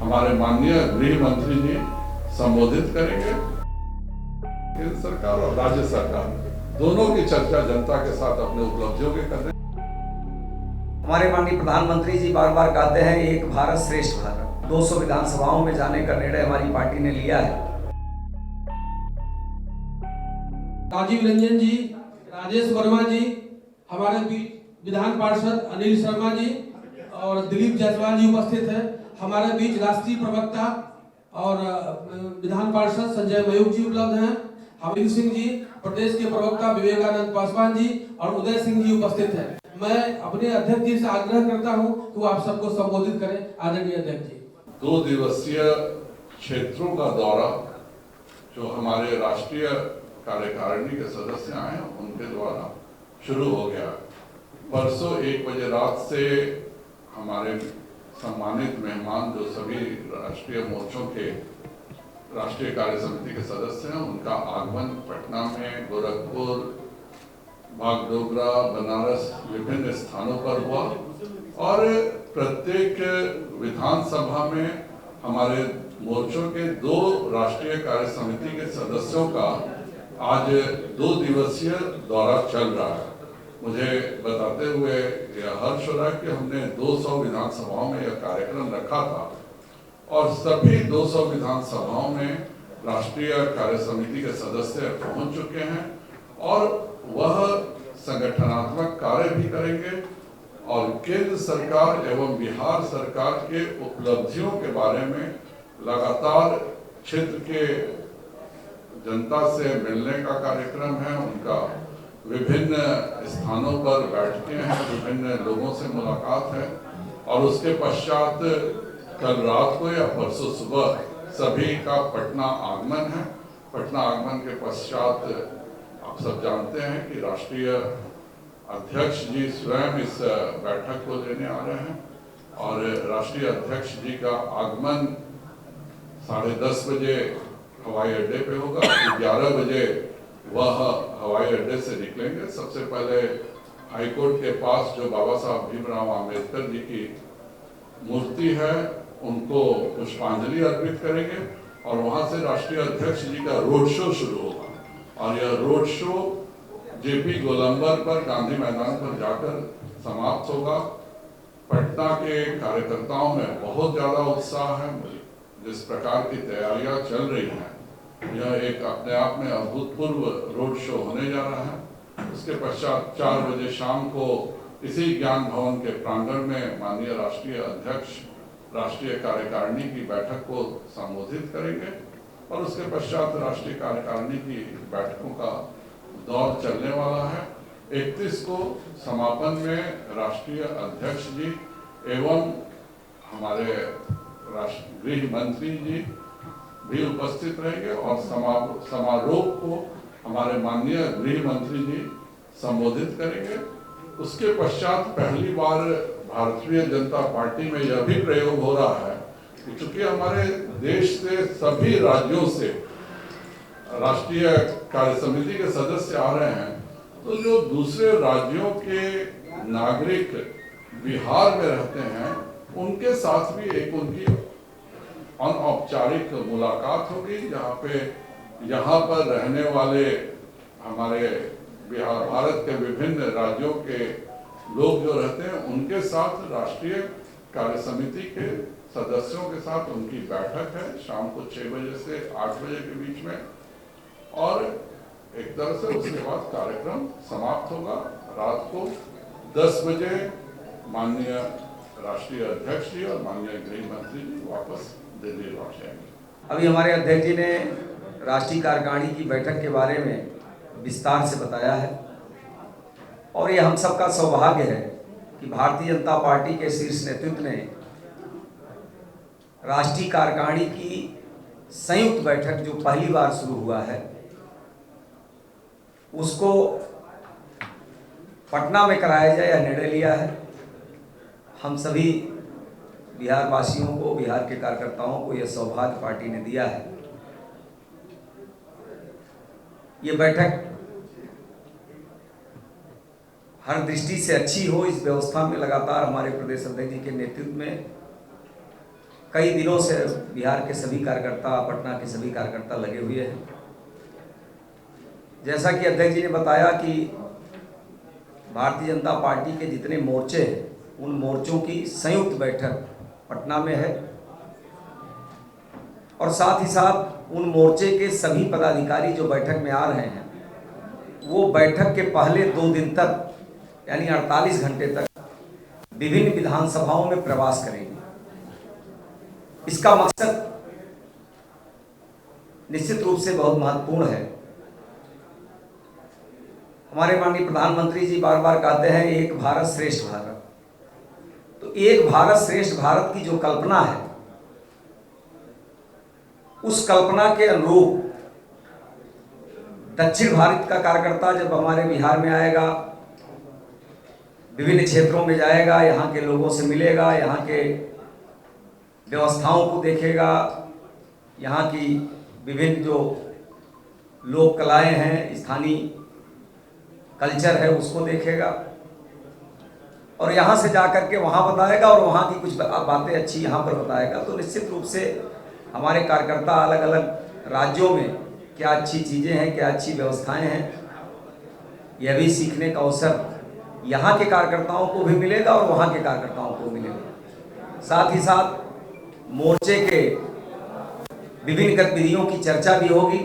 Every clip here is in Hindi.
हमारे माननीय गृह मंत्री जी संबोधित करेंगे। केंद्र सरकार और राज्य सरकार दोनों की चर्चा जनता के साथ अपने उपलब्धियों के कर रहे हैं। हमारे माननीय प्रधानमंत्री जी बार बार कहते हैं एक भारत श्रेष्ठ भारत। 200 विधानसभाओं में जाने का निर्णय हमारी पार्टी ने लिया है। राजीव रंजन जी, राजेश वर्मा जी, हमारे विधान पार्षद अनिल शर्मा जी और दिलीप जायसवाल जी उपस्थित हैं। हमारे बीच राष्ट्रीय प्रवक्ता और विधान पार्षद संजय मयूख जी उपलब्ध हैं। हमीद सिंह जी, प्रदेश के प्रवक्ता विवेकानंद पासवान जी और उदय सिंह जी उपस्थित हैं। मैं अपने अध्यक्ष जी से आग्रह करता हूं कि वो आप सबको संबोधित करें। आदरणीय अध्यक्ष जी। 2 दिवसीय क्षेत्रों का दौरा जो हमारे राष्ट्रीय कार्यकारिणी के सदस्य आए हैं उनके द्वारा शुरू हो गया। परसों 1 बजे रात से हमारे सम्मानित मेहमान जो सभी राष्ट्रीय मोर्चों के राष्ट्रीय कार्य समिति के सदस्य हैं उनका आगमन पटना में, गोरखपुर, बागडोगरा, बनारस विभिन्न स्थानों पर हुआ और प्रत्येक विधानसभा में हमारे मोर्चों के 2 राष्ट्रीय कार्य समिति के सदस्यों का आज 2 दिवसीय दौरा चल रहा है। मुझे बताते हुए यह हर्ष हो रहा है कि हमने 200 विधानसभाओं में यह कार्यक्रम रखा था और सभी 200 विधानसभाओं में राष्ट्रीय कार्य समिति के सदस्य पहुंच चुके हैं और वह संगठनात्मक कार्य भी करेंगे और केंद्र सरकार एवं बिहार सरकार के उपलब्धियों के बारे में लगातार क्षेत्र के जनता से मिलने का कार्यक्रम है। उनका विभिन्न स्थानों पर बैठते हैं, विभिन्न लोगों से मुलाकात है और उसके पश्चात कल रात को या परसों सुबह सभी का पटना आगमन है। पटना आगमन के पश्चात आप सब जानते हैं कि राष्ट्रीय अध्यक्ष जी स्वयं इस बैठक को लेने आ रहे हैं और राष्ट्रीय अध्यक्ष जी का आगमन 10:30 बजे हवाई अड्डे पे होगा। 11 बजे वह हवाई अड्डे से निकलेंगे। सबसे पहले हाईकोर्ट के पास जो बाबा साहब भीमराव आम्बेडकर जी की मूर्ति है उनको पुष्पांजलि अर्पित करेंगे और वहां से राष्ट्रीय अध्यक्ष जी का रोड शो शुरू होगा और यह रोड शो जेपी गोलंबर पर गांधी मैदान पर जाकर समाप्त होगा। पटना के कार्यकर्ताओं में बहुत ज्यादा उत्साह है। जिस प्रकार की तैयारियां चल रही हैं यह एक अपने आप में अभूतपूर्व रोड शो होने जा रहा है। उसके पश्चात 4 बजे शाम को इसी ज्ञान भवन के प्रांगण में माननीय राष्ट्रीय अध्यक्ष राष्ट्रीय कार्यकारिणी की बैठक को संबोधित करेंगे और उसके पश्चात राष्ट्रीय कार्यकारिणी की बैठकों का दौर चलने वाला है। 31 को समापन में राष्ट्रीय अध्यक्ष जी एवं हमारे गृह मंत्री जी भी उपस्थित रहेंगे और समारोह को हमारे माननीय गृह मंत्री जी संबोधित करेंगे। उसके पश्चात पहली बार भारतीय जनता पार्टी में यह भी प्रयोग हो रहा है कि चूंकि हमारे देश से सभी राज्यों से राष्ट्रीय कार्य समिति के सदस्य आ रहे हैं तो जो दूसरे राज्यों के नागरिक बिहार में रहते हैं उनके साथ भी एक उनकी अनौपचारिक मुलाकात होगी जहाँ पे यहाँ पर रहने वाले हमारे बिहार भारत के विभिन्न राज्यों के लोग जो रहते हैं उनके साथ राष्ट्रीय कार्य समिति के सदस्यों के साथ उनकी बैठक है शाम को 6 बजे से 8 बजे के बीच में और एक तरह से उसके बाद कार्यक्रम समाप्त होगा। रात को 10 बजे माननीय राष्ट्रीय अध्यक्ष जी और माननीय गृह मंत्री जी वापस दिल्ली लौट जाएंगे। अभी हमारे अध्यक्ष जी ने राष्ट्रीय कार्यकारिणी की बैठक के बारे में विस्तार से बताया है और ये हम सबका सौभाग्य है कि भारतीय जनता पार्टी के शीर्ष नेतृत्व ने राष्ट्रीय कार्यकारिणी की संयुक्त बैठक जो पहली बार शुरू हुआ है उसको पटना में कराया जाए यह निर्णय लिया है। हम सभी बिहार वासियों को, बिहार के कार्यकर्ताओं को यह सौभाग्य पार्टी ने दिया है। ये बैठक हर दृष्टि से अच्छी हो, इस व्यवस्था में लगातार हमारे प्रदेश अध्यक्ष जी के नेतृत्व में कई दिनों से बिहार के सभी कार्यकर्ता, पटना के सभी कार्यकर्ता लगे हुए हैं। जैसा कि अध्यक्ष जी ने बताया कि भारतीय जनता पार्टी के जितने मोर्चे हैं उन मोर्चों की संयुक्त बैठक पटना में है और साथ ही साथ उन मोर्चे के सभी पदाधिकारी जो बैठक में आ रहे हैं वो बैठक के पहले 2 दिन तक यानी 48 घंटे तक विभिन्न विधानसभाओं में प्रवास करेंगे। इसका मकसद निश्चित रूप से बहुत महत्वपूर्ण है। हमारे माननीय प्रधानमंत्री जी बार बार कहते हैं एक भारत श्रेष्ठ भारत। तो एक भारत श्रेष्ठ भारत की जो कल्पना है उस कल्पना के अनुरूप दक्षिण भारत का कार्यकर्ता जब हमारे बिहार में आएगा, विभिन्न क्षेत्रों में जाएगा, यहाँ के लोगों से मिलेगा, यहाँ के व्यवस्थाओं को देखेगा, यहाँ की विभिन्न जो लोक कलाएं हैं, स्थानीय कल्चर है उसको देखेगा और यहाँ से जाकर के वहाँ बताएगा और वहाँ की कुछ बातें अच्छी यहाँ पर बताएगा। तो निश्चित रूप से हमारे कार्यकर्ता अलग अलग राज्यों में क्या अच्छी चीज़ें हैं, क्या अच्छी व्यवस्थाएं हैं, यह भी सीखने का अवसर यहाँ के कार्यकर्ताओं को भी मिलेगा और वहाँ के कार्यकर्ताओं को मिलेगा। साथ ही साथ मोर्चे के विभिन्न गतिविधियों की चर्चा भी होगी।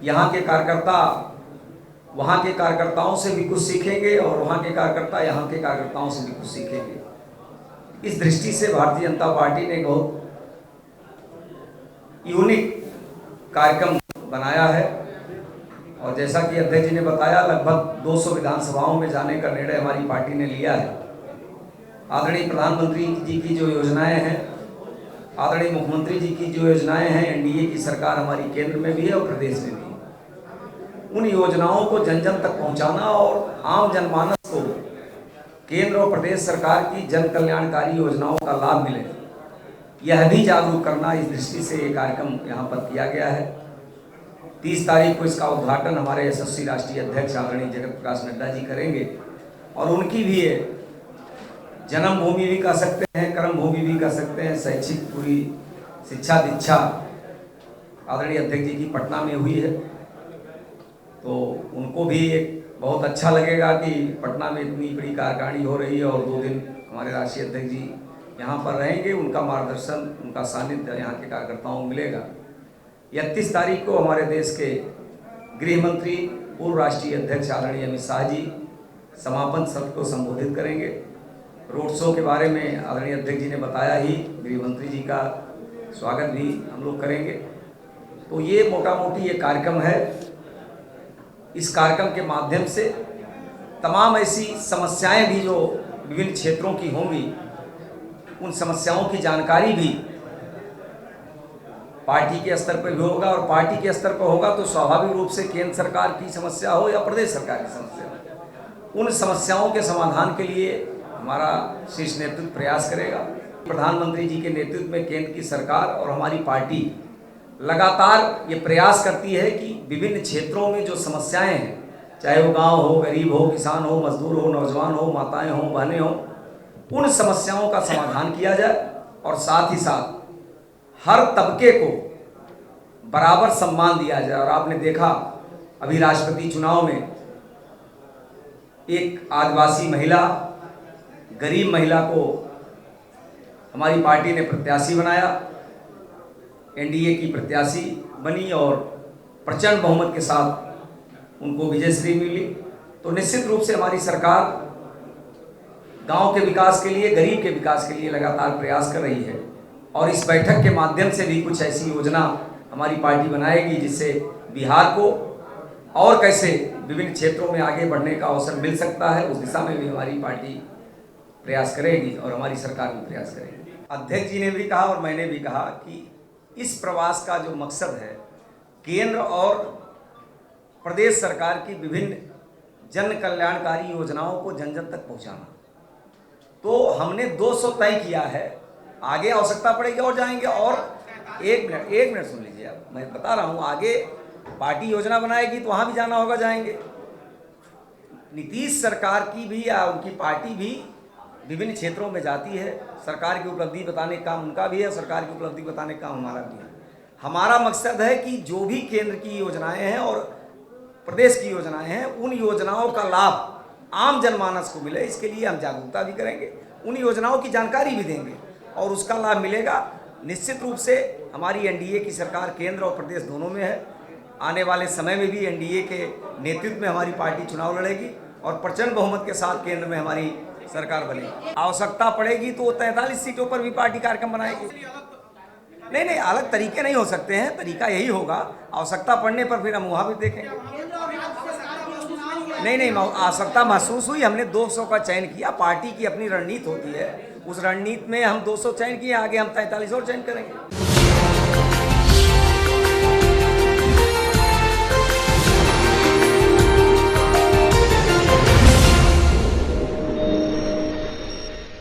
यहाँ के कार्यकर्ता वहाँ के कार्यकर्ताओं से भी कुछ सीखेंगे और वहाँ के कार्यकर्ता यहाँ के कार्यकर्ताओं से भी कुछ सीखेंगे। इस दृष्टि से भारतीय जनता पार्टी ने बहुत यूनिक कार्यक्रम बनाया है और जैसा कि अध्यक्ष जी ने बताया लगभग 200 विधानसभाओं में जाने का निर्णय हमारी पार्टी ने लिया है। आदरणीय प्रधानमंत्री जी की जो योजनाएं हैं, आदरणीय मुख्यमंत्री जी की जो योजनाएं हैं, एनडीए की सरकार हमारी केंद्र में भी है और प्रदेश में भी, उन योजनाओं को जन जन तक पहुंचाना और आम जनमानस को केंद्र और प्रदेश सरकार की जन कल्याणकारी योजनाओं का लाभ मिले, यह भी जागरूक करना, इस दृष्टि से ये कार्यक्रम यहाँ पर किया गया है। 30 तारीख को इसका उद्घाटन हमारे यशस्वी राष्ट्रीय अध्यक्ष आदरणीय जगत प्रकाश नड्डा जी करेंगे और उनकी भी ये जन्मभूमि भी कह सकते हैं, कर्म भूमि भी कह सकते हैं, शैक्षिक पूरी शिक्षा दीक्षा आदरणीय अध्यक्ष जी की पटना में हुई है। तो उनको भी एक बहुत अच्छा लगेगा कि पटना में इतनी बड़ी कार्यकारिणी हो रही है और 2 दिन हमारे राष्ट्रीय अध्यक्ष जी यहाँ पर रहेंगे, उनका मार्गदर्शन, उनका सानिध्य यहाँ के कार्यकर्ताओं को मिलेगा। 31 तारीख को हमारे देश के गृह मंत्री पूर्व राष्ट्रीय अध्यक्ष आदरणीय अमित शाह जी समापन सत्र को संबोधित करेंगे। रोड शो के बारे में आदरणीय अध्यक्ष जी ने बताया ही, गृह मंत्री जी का स्वागत भी हम लोग करेंगे। तो ये मोटा मोटी ये कार्यक्रम है। इस कार्यक्रम के माध्यम से तमाम ऐसी समस्याएं भी जो विभिन्न क्षेत्रों की होंगी, उन समस्याओं की जानकारी भी पार्टी के स्तर पर भी होगा और पार्टी के स्तर पर होगा तो स्वाभाविक रूप से केंद्र सरकार की समस्या हो या प्रदेश सरकार की समस्या हो, उन समस्याओं के समाधान के लिए हमारा शीर्ष नेतृत्व प्रयास करेगा। प्रधानमंत्री जी के नेतृत्व में केंद्र की सरकार और हमारी पार्टी लगातार ये प्रयास करती है कि विभिन्न क्षेत्रों में जो समस्याएं हैं, चाहे वो गांव हो, गरीब हो, किसान हो, मजदूर हो, नौजवान हो, माताएं हो, बहनें हो, उन समस्याओं का समाधान किया जाए और साथ ही साथ हर तबके को बराबर सम्मान दिया जाए। और आपने देखा अभी राष्ट्रपति चुनाव में एक आदिवासी महिला, गरीब महिला को हमारी पार्टी ने प्रत्याशी बनाया, एनडीए की प्रत्याशी बनी और प्रचंड बहुमत के साथ उनको विजयश्री मिली। तो निश्चित रूप से हमारी सरकार गांव के विकास के लिए, गरीब के विकास के लिए लगातार प्रयास कर रही है और इस बैठक के माध्यम से भी कुछ ऐसी योजना हमारी पार्टी बनाएगी जिससे बिहार को और कैसे विभिन्न क्षेत्रों में आगे बढ़ने का अवसर मिल सकता है, उस दिशा में भी हमारी पार्टी प्रयास करेगी और हमारी सरकार भी प्रयास करेगी। अध्यक्ष जी ने भी कहा और मैंने भी कहा कि इस प्रवास का जो मकसद है, केंद्र और प्रदेश सरकार की विभिन्न जन कल्याणकारी योजनाओं को जन जन तक पहुंचाना। तो हमने 200 तय किया है, आगे आवश्यकता पड़ेगी और जाएंगे। और एक मिनट सुन लीजिए, आप मैं बता रहा हूँ, आगे पार्टी योजना बनाएगी तो वहाँ भी जाना होगा, जाएंगे। नीतीश सरकार की भी या उनकी पार्टी भी विभिन्न क्षेत्रों में जाती है। सरकार की उपलब्धि बताने का काम उनका भी है, सरकार की उपलब्धि बताने का काम हमारा भी है। हमारा मकसद है कि जो भी केंद्र की योजनाएं हैं और प्रदेश की योजनाएं हैं, उन योजनाओं का लाभ आम जनमानस को मिले, इसके लिए हम जागरूकता भी करेंगे, उन योजनाओं की जानकारी भी देंगे और उसका लाभ मिलेगा। निश्चित रूप से हमारी एनडीए की सरकार केंद्र और प्रदेश दोनों में है। आने वाले समय में भी एनडीए के नेतृत्व में हमारी पार्टी चुनाव लड़ेगी और प्रचंड बहुमत के साथ केंद्र में हमारी सरकार बनेगी। आवश्यकता पड़ेगी तो 43 सीटों पर भी पार्टी कार्यक्रम बनाएगी। नहीं, अलग तरीके नहीं हो सकते हैं, तरीका यही होगा, आवश्यकता पड़ने पर फिर हम वहाँ भी देखेंगे। नहीं, आवश्यकता महसूस हुई, हमने 200 का चयन किया। पार्टी की अपनी रणनीति होती है, उस रणनीति में हम 200 चयन किए, आगे हम 43 और चयन करेंगे।